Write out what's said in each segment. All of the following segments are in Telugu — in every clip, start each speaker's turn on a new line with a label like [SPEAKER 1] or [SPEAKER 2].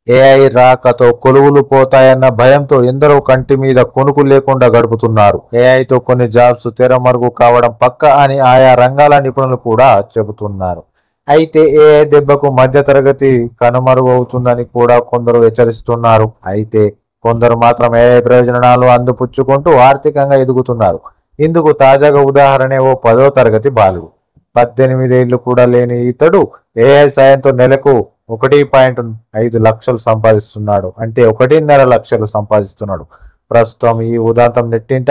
[SPEAKER 1] ఏఐ రాకతో కొలువులు పోతాయన్న భయంతో ఎందరో కంటి మీద కొనుకు లేకుండా గడుపుతున్నారు. ఏఐతో కొన్ని జాబ్స్ తెరమరుగు కావడం పక్క అని ఆయా రంగాల నిపుణులు కూడా చెబుతున్నారు. అయితే ఏఐ దెబ్బకు మధ్యతరగతి కనుమరుగు అవుతుందని కూడా కొందరు హెచ్చరిస్తున్నారు. అయితే కొందరు మాత్రం ఏఐ ప్రయోజనాలు అందిపుచ్చుకుంటూ ఆర్థికంగా ఎదుగుతున్నారు. ఇందుకు తాజాగా ఉదాహరణే ఓ 10వ తరగతి బాలుడు. 18 ఏళ్లు కూడా లేని ఇతడు ఏఐ సాయంతో నెలకు 1.5 లక్షలు సంపాదిస్తున్నాడు. అంటే 1.5 లక్షలు సంపాదిస్తున్నాడు. ప్రస్తుతం ఈ ఉదాంతం నెట్టింట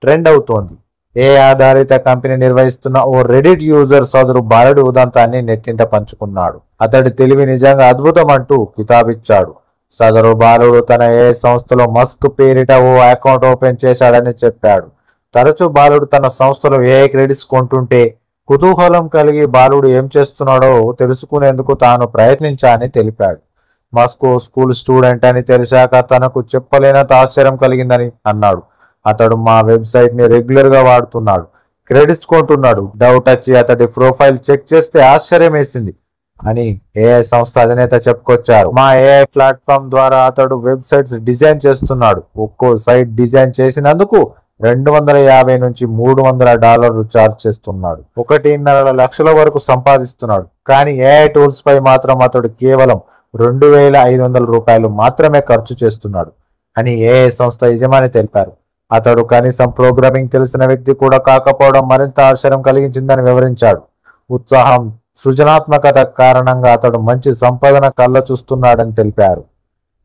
[SPEAKER 1] ట్రెండ్ అవుతోంది. ఏ ఆధారిత కంపెనీ నిర్వహిస్తున్న ఓ రెడిట్ యూజర్ సోదరు బాలుడి ఉదంతాన్ని నెట్టింట పంచుకున్నాడు. అతడి తెలివి నిజంగా అద్భుతం అంటూ కితాబిచ్చాడు. సదరు బాలుడు తన ఏ సంస్థలో మస్క్ పేరిట ఓ అకౌంట్ ఓపెన్ చేశాడని చెప్పాడు. తరచూ బాలుడు తన సంస్థలో ఏఐ క్రెడిట్స్ కొంటుంటే కుతూహలం కలిగి బాలుడు ఏం చేస్తున్నాడో తెలుసుకునేందుకు తాను ప్రయత్నించానని తెలిపాడు. మస్కో స్కూల్ స్టూడెంట్ అని తెలిసాక తనకు చెప్పలేనంత ఆశ్చర్యం కలిగిందని అన్నాడు. అతడు మా వెబ్సైట్ ని రెగ్యులర్ గా వాడుతున్నాడు, క్రెడిట్స్ కొంటున్నాడు. డౌట్ వచ్చి అతడి ప్రొఫైల్ చెక్ చేస్తే ఆశ్చర్యం వేసింది అని ఏఐ సంస్థ అధినేత చెప్పుకొచ్చారు. మా ఏఐ ప్లాట్ఫామ్ ద్వారా అతడు వెబ్సైట్స్ డిజైన్ చేస్తున్నాడు. ఒక్కో సైట్ డిజైన్ చేసినందుకు $250 నుంచి $300 ఛార్జ్ చేస్తున్నాడు. 1.5 లక్షల వరకు సంపాదిస్తున్నాడు. కానీ ఏఐ టూల్స్ పై మాత్రం అతడు కేవలం $2,500 మాత్రమే ఖర్చు చేస్తున్నాడు అని ఏఐ సంస్థ యజమాని తెలిపారు. అతడు కనీసం ప్రోగ్రామింగ్ తెలిసిన వ్యక్తి కూడా కాకపోవడం మరింత ఆశ్చర్యం కలిగించిందని వివరించాడు. ఉత్సాహం, సృజనాత్మకత కారణంగా అతడు మంచి సంపాదన కళ్ళ చూస్తున్నాడని తెలిపారు.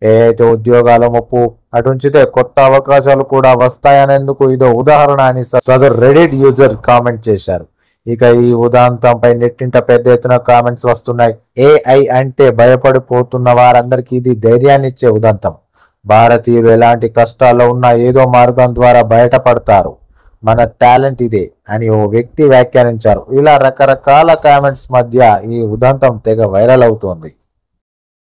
[SPEAKER 1] ఏఐతో ఉద్యోగాల ముప్పు అటుంచితే కొత్త అవకాశాలు కూడా వస్తాయనేందుకు ఇదో ఉదాహరణ అని సదరు రెడిట్ యూజర్ కామెంట్ చేశారు. ఇక ఈ ఉదాంతంపై నెట్టింట పెద్ద ఎత్తున కామెంట్స్ వస్తున్నాయి. ఏఐ అంటే భయపడిపోతున్న వారందరికీ ఇది ధైర్యాన్నిచ్చే ఉదంతం. భారతీయులు ఎలాంటి కష్టాల్లో ఉన్నా ఏదో మార్గం ద్వారా బయటపడతారు. మన టాలెంట్ ఇదే అని ఓ వ్యక్తి వ్యాఖ్యానించారు. ఇలా రకరకాల కామెంట్స్ మధ్య ఈ ఉదంతం తెగ వైరల్ అవుతోంది.